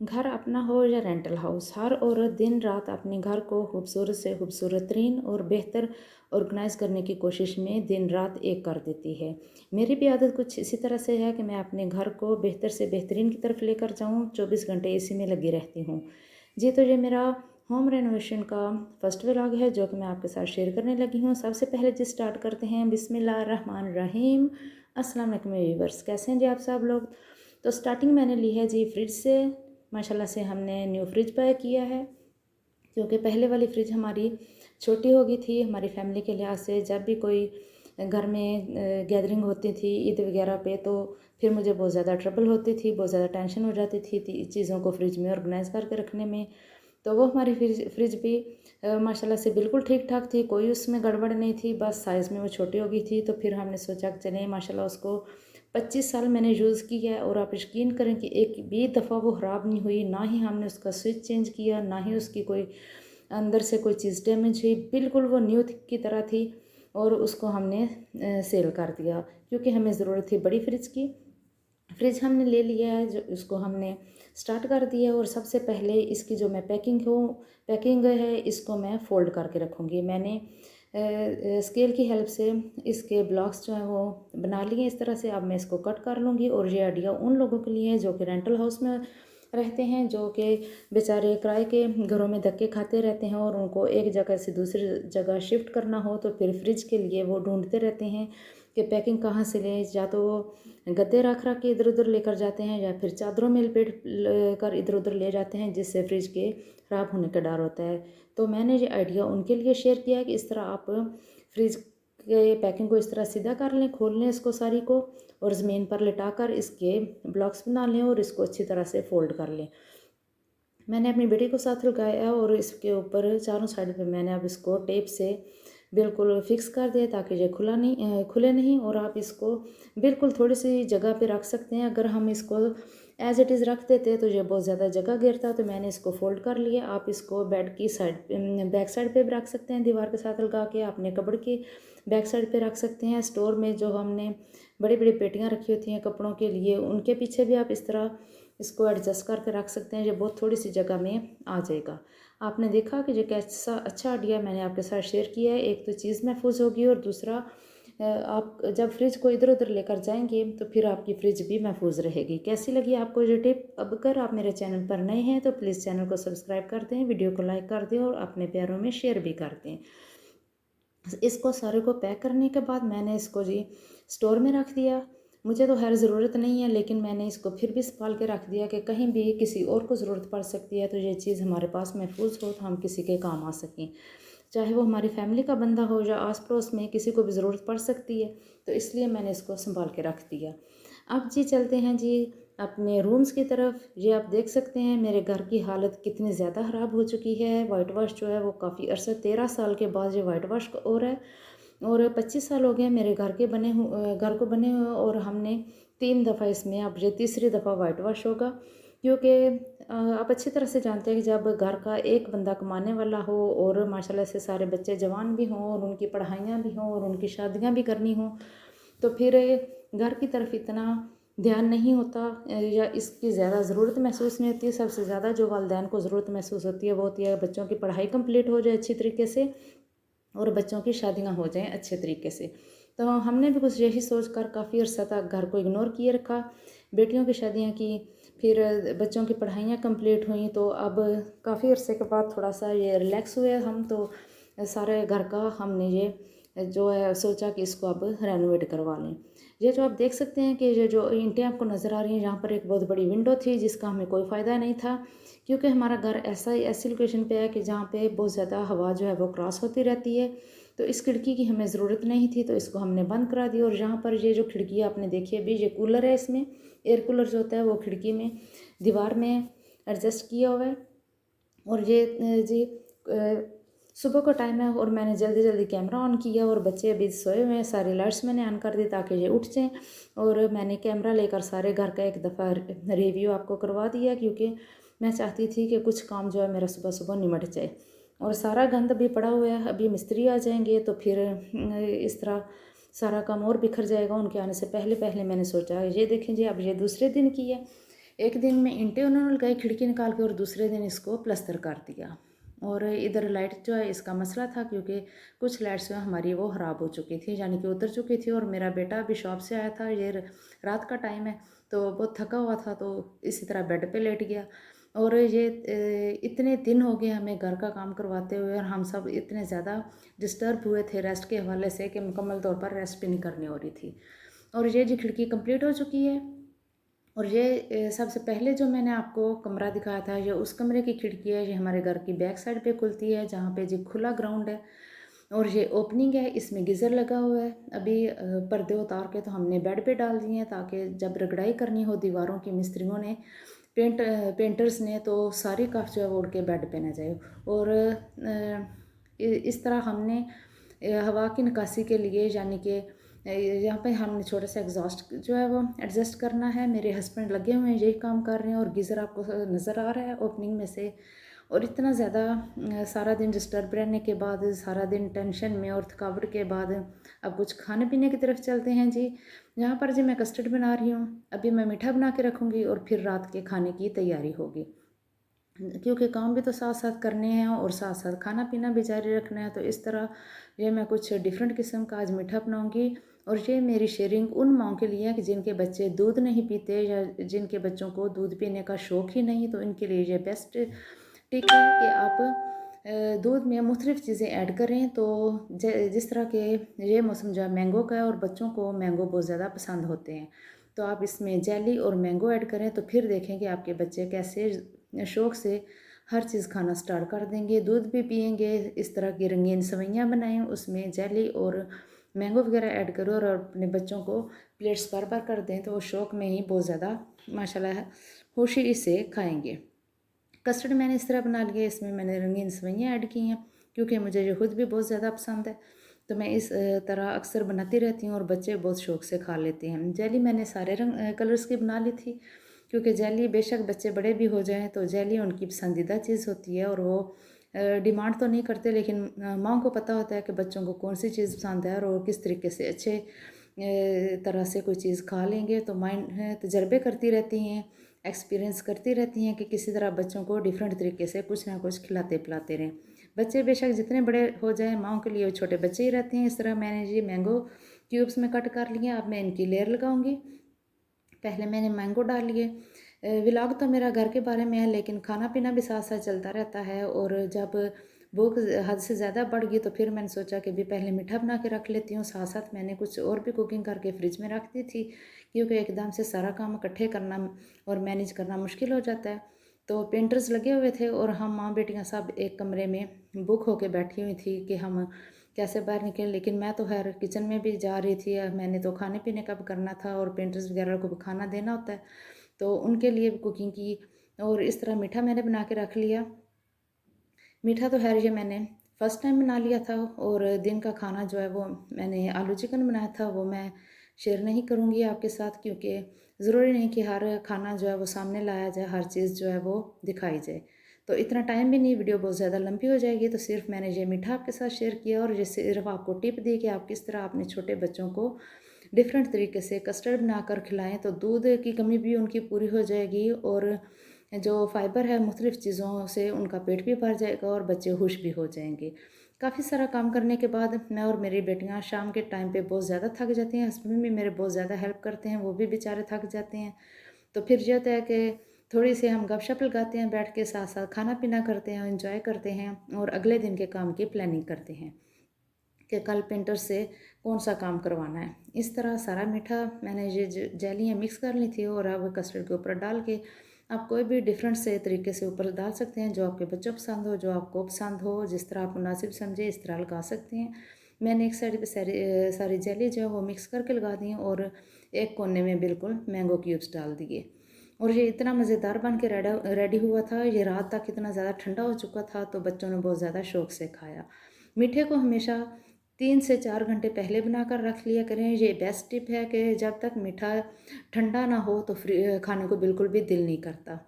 घर अपना हो या रेंटल हाउस, हर औरत दिन रात अपने घर को खूबसूरत से खूबसूरत तरीन और बेहतर ऑर्गेनाइज़ करने की कोशिश में दिन रात एक कर देती है। मेरी भी आदत कुछ इसी तरह से है कि मैं अपने घर को बेहतर से बेहतरीन की तरफ लेकर जाऊँ, 24 घंटे इसी में लगी रहती हूँ। जी, तो ये मेरा होम रेनोवेशन का फर्स्ट व्लॉग है जो कि मैं आपके साथ शेयर करने लगी हूँ। सबसे पहले जी स्टार्ट करते हैं बिस्मिल्लाहिर्रहमानिर्रहीम। अस्सलाम वालेकुम व्यूअर्स, कैसे हैं जी आप सब लोग। तो स्टार्टिंग मैंने ली है जी फ्रिज से। माशाल्लाह से हमने न्यू फ्रिज बाय किया है, क्योंकि पहले वाली फ्रिज हमारी छोटी हो गई थी हमारी फैमिली के लिहाज से। जब भी कोई घर में गैदरिंग होती थी ईद वगैरह पे, तो फिर मुझे बहुत ज़्यादा ट्रबल होती थी, बहुत ज़्यादा टेंशन हो जाती थी चीज़ों को फ्रिज में ऑर्गेनाइज़ करके रखने में। तो वो हमारी फ्रिज भी माशाल्लाह से बिल्कुल ठीक ठाक थी, कोई उसमें गड़बड़ नहीं थी, बस साइज़ में वो छोटी हो गई थी। तो फिर हमने सोचा कि चलें, माशाल्लाह उसको 25 साल मैंने यूज़ की है और आप यकीन करें कि एक भी दफ़ा वो ख़राब नहीं हुई। ना ही हमने उसका स्विच चेंज किया, ना ही उसकी कोई अंदर से कोई चीज़ डैमेज हुई, बिल्कुल वो न्यू की तरह थी। और उसको हमने सेल कर दिया, क्योंकि हमें ज़रूरत थी बड़ी फ्रिज की। फ्रिज हमने ले लिया है, जो उसको हमने स्टार्ट कर दिया। और सबसे पहले इसकी जो मैं पैकिंग है, इसको मैं फ़ोल्ड करके रखूँगी। मैंने स्केल की हेल्प से इसके ब्लॉक्स जो हैं वो बना लिए इस तरह से। अब मैं इसको कट कर लूँगी। और ये आइडिया उन लोगों के लिए है जो कि रेंटल हाउस में रहते हैं, जो कि बेचारे किराए के घरों में धक्के खाते रहते हैं और उनको एक जगह से दूसरी जगह शिफ्ट करना हो तो फिर फ्रिज के लिए वो ढूंढते रहते हैं कि पैकिंग कहाँ से लें। या तो वो गद्दे रख रख के इधर उधर लेकर जाते हैं, या फिर चादरों में लपेट कर इधर उधर ले जाते हैं, जिससे फ्रिज के ख़राब होने का डर होता है। तो मैंने ये आइडिया उनके लिए शेयर किया है कि इस तरह आप फ्रिज के पैकिंग को इस तरह सीधा कर लें, खोल लें इसको सारी को, और ज़मीन पर लिटा कर इसके ब्लॉक्स बना लें और इसको अच्छी तरह से फ़ोल्ड कर लें। मैंने अपनी बेटी को साथ लगाया और इसके ऊपर चारों साइड पे मैंने अब इसको टेप से बिल्कुल फिक्स कर दिया, ताकि ये खुले नहीं। और आप इसको बिल्कुल थोड़ी सी जगह पे रख सकते हैं। अगर हम इसको एज इट इज़ रख देते तो ये बहुत ज़्यादा जगह घेरता। तो मैंने इसको फोल्ड कर लिया। आप इसको बेड की साइड बैक साइड पे भी रख सकते हैं, दीवार के साथ लगा के अपने कपड़ की बैक साइड पे रख सकते हैं। स्टोर में जो हमने बड़ी बड़ी पेटियाँ रखी होती हैं कपड़ों के लिए, उनके पीछे भी आप इस तरह इसको एडजस्ट करके रख सकते हैं। ये बहुत थोड़ी सी जगह में आ जाएगा। आपने देखा कि ये कैसा अच्छा आइडिया मैंने आपके साथ शेयर किया है। एक तो चीज़ महफूज होगी, और दूसरा आप जब फ्रिज को इधर उधर लेकर जाएंगे तो फिर आपकी फ्रिज भी महफूज रहेगी। कैसी लगी आपको ये टिप। अब अगर आप मेरे चैनल पर नए हैं तो प्लीज़ चैनल को सब्सक्राइब कर दें, वीडियो को लाइक कर दें और अपने प्यारों में शेयर भी कर दें। इसको सारे को पैक करने के बाद मैंने इसको जी स्टोर में रख दिया। मुझे तो खैर ज़रूरत नहीं है, लेकिन मैंने इसको फिर भी संभाल के रख दिया कि कहीं भी किसी और को ज़रूरत पड़ सकती है तो ये चीज़ हमारे पास महफूज हो, तो हम किसी के काम आ सकें। चाहे वो हमारी फैमिली का बंदा हो या आस पड़ोस में किसी को भी ज़रूरत पड़ सकती है, तो इसलिए मैंने इसको संभाल के रख दिया। अब जी चलते हैं जी अपने रूम्स की तरफ। ये आप देख सकते हैं मेरे घर की हालत कितनी ज़्यादा ख़राब हो चुकी है। वाइट वॉश जो है वो काफ़ी अरसा 13 साल के बाद ये वाइट वॉश हो रहा है, और 25 साल हो गए मेरे घर को बने हुए, और हमने 3 दफ़ा इसमें अब ये तीसरी दफ़ा वाइट वॉश होगा। क्योंकि आप अच्छी तरह से जानते हैं कि जब घर का एक बंदा कमाने वाला हो और माशाल्लाह से सारे बच्चे जवान भी हों और उनकी पढ़ाइयाँ भी हों और उनकी शादियाँ भी करनी हों, तो फिर घर की तरफ इतना ध्यान नहीं होता, या इसकी ज़्यादा ज़रूरत महसूस नहीं होती। सबसे ज़्यादा जो वालिदैन को ज़रूरत महसूस होती है वो होती है बच्चों की पढ़ाई कंप्लीट हो जाए अच्छी तरीके से और बच्चों की शादियाँ हो जाएं अच्छे तरीके से। तो हमने भी कुछ यही सोच कर काफ़ी अर्सा तक घर को इग्नोर किए रखा। बेटियों की शादियाँ की, फिर बच्चों की पढ़ाइयाँ कंप्लीट हुई, तो अब काफ़ी अरसे के बाद थोड़ा सा ये रिलैक्स हुए हम। तो सारे घर का हमने ये जो है सोचा कि इसको अब रेनोवेट करवा लें। ये जो आप देख सकते हैं कि ये जो ईंटें आपको नज़र आ रही हैं, यहाँ पर एक बहुत बड़ी विंडो थी जिसका हमें कोई फ़ायदा नहीं था, क्योंकि हमारा घर ऐसी लोकेशन पे है कि जहाँ पे बहुत ज़्यादा हवा जो है वो क्रॉस होती रहती है। तो इस खिड़की की हमें ज़रूरत नहीं थी, तो इसको हमने बंद करा दिया। और यहाँ पर ये जो खिड़की आपने देखी अभी, ये कूलर है, इसमें एयर कूलर जो होता है वो खिड़की में दीवार में एडजस्ट किया हुआ है। और ये जी सुबह का टाइम है और मैंने जल्दी जल्दी कैमरा ऑन किया, और बच्चे अभी सोए हुए हैं, सारी लाइट्स मैंने ऑन कर दी ताकि ये उठ जाएं। और मैंने कैमरा लेकर सारे घर का एक दफ़ा रिव्यू आपको करवा दिया, क्योंकि मैं चाहती थी कि कुछ काम जो है मेरा सुबह सुबह निमट जाए। और सारा गंद अभी पड़ा हुआ है, अभी मिस्त्री आ जाएंगे तो फिर इस तरह सारा काम और बिखर जाएगा उनके आने से पहले पहले। मैंने सोचा ये देखें जी अब ये दूसरे दिन की है। एक दिन में ईंटें उन्होंने लगाई खिड़की निकाल के और दूसरे दिन इसको प्लस्तर कर दिया। और इधर लाइट जो है इसका मसला था, क्योंकि कुछ लाइट्स जो है हमारी वो ख़राब हो चुकी थी, यानी कि उतर चुकी थी। और मेरा बेटा अभी शॉप से आया था, ये रात का टाइम है, तो बहुत थका हुआ था, तो इसी तरह बेड पे लेट गया। और ये इतने दिन हो गए हमें घर का काम करवाते हुए, और हम सब इतने ज़्यादा डिस्टर्ब हुए थे रेस्ट के हवाले से कि मुकम्मल तौर पर रेस्ट भी नहीं करनी हो रही थी। और ये जी खिड़की कंप्लीट हो चुकी है। और ये सबसे पहले जो मैंने आपको कमरा दिखाया था, ये उस कमरे की खिड़की है। ये हमारे घर की बैक साइड पे खुलती है, जहाँ पे जी खुला ग्राउंड है। और ये ओपनिंग है, इसमें गीज़र लगा हुआ है। अभी पर्दे उतार के तो हमने बेड पे डाल दिए हैं, ताकि जब रगड़ाई करनी हो दीवारों की मिस्त्रियों ने, पेंटर्स ने, तो सारी कफ जो है वो उड़ के बेड पे ना जाए। और इस तरह हमने हवा की निकासी के लिए, यानी कि यहाँ पे हमने छोटा सा एग्जॉस्ट जो है वो एडजस्ट करना है। मेरे हस्बैंड लगे हुए हैं, यही काम कर रहे हैं। और गीज़र आपको नज़र आ रहा है ओपनिंग में से। और इतना ज़्यादा सारा दिन डिस्टर्ब रहने के बाद, सारा दिन टेंशन में और थकावट के बाद, अब कुछ खाने पीने की तरफ चलते हैं जी। यहाँ पर जी मैं कस्टर्ड बना रही हूँ, अभी मैं मीठा बना के रखूँगी और फिर रात के खाने की तैयारी होगी, क्योंकि काम भी तो साथ साथ करने हैं और साथ साथ खाना पीना भी जारी रखना है। तो इस तरह ये मैं कुछ डिफरेंट किस्म का आज मीठा बनाऊंगी। और ये मेरी शेयरिंग उन माँओं के लिए है कि जिनके बच्चे दूध नहीं पीते, या जिनके बच्चों को दूध पीने का शौक़ ही नहीं, तो इनके लिए ये बेस्ट टिक है कि आप दूध में मुख्तलिफ़ चीज़ें ऐड करें। तो जिस तरह के ये मौसम जो है मैंगो का है, और बच्चों को मैंगो बहुत ज़्यादा पसंद होते हैं, तो आप इसमें जेली और मैंगो ऐड करें, तो फिर देखें कि आपके बच्चे कैसे शौक़ से हर चीज़ खाना स्टार्ट कर देंगे, दूध भी पिएंगे। इस तरह की रंगीन सेवइयाँ बनाएं, उसमें जेली और मैंगो वगैरह ऐड करो, और अपने बच्चों को प्लेट्स भर भर कर दें, तो वो शौक़ में ही बहुत ज़्यादा माशाल्लाह खुशी से खाएंगे। कस्टर्ड मैंने इस तरह बना लिया, इसमें मैंने रंगीन सेवइयाँ ऐड की हैं, क्योंकि मुझे ये खुद भी बहुत ज़्यादा पसंद है। तो मैं इस तरह अक्सर बनाती रहती हूँ, और बच्चे बहुत शौक़ से खा लेते हैं। जेली मैंने सारे कलर्स की बना ली थी, क्योंकि जेली बेशक बच्चे बड़े भी हो जाएं, तो जेली उनकी पसंदीदा चीज़ होती है। और वो डिमांड तो नहीं करते, लेकिन माँ को पता होता है कि बच्चों को कौन सी चीज़ पसंद है, और वो किस तरीके से अच्छे तरह से कोई चीज़ खा लेंगे। तो माइंड तजर्बे करती रहती हैं, एक्सपीरियंस करती रहती हैं कि किसी तरह बच्चों को डिफरेंट तरीके से कुछ ना कुछ खिलाते पिलाते रहें। बच्चे बेशक जितने बड़े हो जाएं, माओ के लिए वो छोटे बच्चे ही रहते हैं। इस तरह मैंने ये मैंगो क्यूब्स में कट कर लिए। अब मैं इनकी लेयर लगाऊंगी। पहले मैंने मैंगो डाल लिए। व्लॉग तो मेरा घर के बारे में है, लेकिन खाना पीना भी साथ साथ चलता रहता है। और जब भूख हद से ज़्यादा बढ़ गई, तो फिर मैंने सोचा कि भी पहले मीठा बना के रख लेती हूँ। साथ साथ मैंने कुछ और भी कुकिंग करके फ्रिज में रख दी थी, क्योंकि एकदम से सारा काम इकट्ठे करना और मैनेज करना मुश्किल हो जाता है। तो पेंटर्स लगे हुए थे, और हम माँ बेटियाँ सब एक कमरे में बुक होके बैठी हुई थी कि हम कैसे बाहर निकलें। लेकिन मैं तो खैर किचन में भी जा रही थी, मैंने तो खाने पीने का भी करना था, और पेंटर्स वगैरह को भी खाना देना होता है, तो उनके लिए भी कुकिंग की। और इस तरह मीठा मैंने बना के रख लिया। मीठा तो खैर ये मैंने फ़र्स्ट टाइम बना लिया था। और दिन का खाना जो है वो मैंने आलू चिकन बनाया था, वो मैं शेयर नहीं करूँगी आपके साथ, क्योंकि ज़रूरी नहीं कि हर खाना जो है वो सामने लाया जाए, हर चीज़ जो है वो दिखाई जाए। तो इतना टाइम भी नहीं, वीडियो बहुत ज़्यादा लंबी हो जाएगी। तो सिर्फ मैंने ये मीठा आपके साथ शेयर किया, और ये सिर्फ आपको टिप दी कि आप किस तरह अपने छोटे बच्चों को डिफरेंट तरीके से कस्टर्ड बनाकर खिलाएं, तो दूध की कमी भी उनकी पूरी हो जाएगी, और जो फ़ाइबर है मुख्तलिफ़ चीज़ों से उनका पेट भी भर जाएगा, और बच्चे खुश भी हो जाएंगे। काफ़ी सारा काम करने के बाद मैं और मेरी बेटियां शाम के टाइम पे बहुत ज़्यादा थक जाती हैं। हस्बैंड भी मेरे बहुत ज़्यादा हेल्प करते हैं, वो भी बेचारे थक जाते हैं। तो फिर ये होता है कि थोड़ी सी हम गपशप लगाते हैं, बैठ के साथ साथ खाना पीना करते हैं, इंजॉय करते हैं, और अगले दिन के काम की प्लानिंग करते हैं कि कल पेंटर से कौन सा काम करवाना है। इस तरह सारा मीठा मैंने ये जेलियाँ मिक्स कर ली थी, और अब कस्टर्ड के ऊपर डाल के आप कोई भी डिफरेंट से तरीके से ऊपर डाल सकते हैं, जो आपके बच्चों को पसंद हो, जो आपको पसंद हो, जिस तरह आप मुनासिब समझे इस तरह लगा सकते हैं। मैंने एक साइड पे सारी जेली जो है वो मिक्स करके लगा दी, और एक कोने में बिल्कुल मैंगो क्यूब्स डाल दिए। और ये इतना मज़ेदार बन के रेडी हुआ था। ये रात तक इतना ज़्यादा ठंडा हो चुका था, तो बच्चों ने बहुत ज़्यादा शौक़ से खाया। मीठे को हमेशा 3 से 4 घंटे पहले बनाकर रख लिया करें। ये बेस्ट टिप है कि जब तक मीठा ठंडा ना हो, तो खाने को बिल्कुल भी दिल नहीं करता।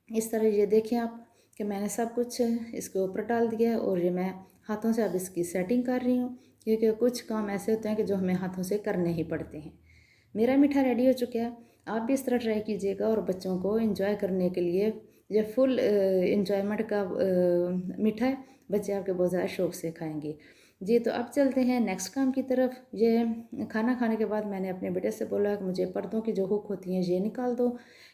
इस तरह ये देखें आप कि मैंने सब कुछ इसके ऊपर डाल दिया है, और ये मैं हाथों से अब इसकी सेटिंग कर रही हूँ, क्योंकि कुछ काम ऐसे होते हैं कि जो हमें हाथों से करने ही पड़ते हैं। मेरा मीठा रेडी हो चुका है। आप भी इस तरह ट्राई कीजिएगा और बच्चों को इंजॉय करने के लिए ये फुल इंजॉयमेंट का मिठाई बच्चे आपके बहुत ज़्यादा शौक से खाएंगे। जी, तो अब चलते हैं नेक्स्ट काम की तरफ। ये खाना खाने के बाद मैंने अपने बेटे से बोला कि मुझे पर्दों की जो हुक होती हैं ये निकाल दो,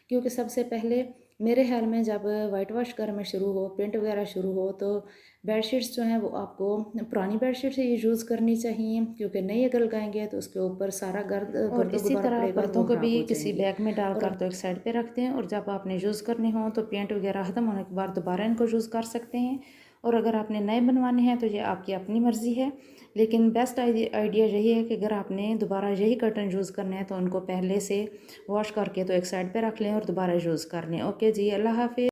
क्योंकि सबसे पहले मेरे ख्याल में जब वाइट वॉश घर में शुरू हो, पेंट वगैरह शुरू हो, तो बेडशीट्स जो हैं वो आपको पुरानी बेडशीट से यूज़ करनी चाहिए, क्योंकि नई अगर लगाएंगे तो उसके ऊपर सारा गर्द और गर्दो इसी गुबार तरह पड़ेगा और पर्दों वो को ख़राब भी हो किसी जाएंगी। बैग में और डालकर तो एक साइड पे रखते हैं, और जब आपने यूज़ करने हो तो पेंट वगैरह ख़त्म होने के बाद दोबारा इनको यूज़ कर सकते हैं। और अगर आपने नए बनवाने हैं तो ये आपकी अपनी मर्ज़ी है, लेकिन बेस्ट आइडिया यही है कि अगर आपने दोबारा यही कर्टन यूज़ करने हैं तो उनको पहले से वॉश करके तो एक साइड पे रख लें और दोबारा यूज़ कर लें। ओके जी, अल्लाह हाफ़िज़।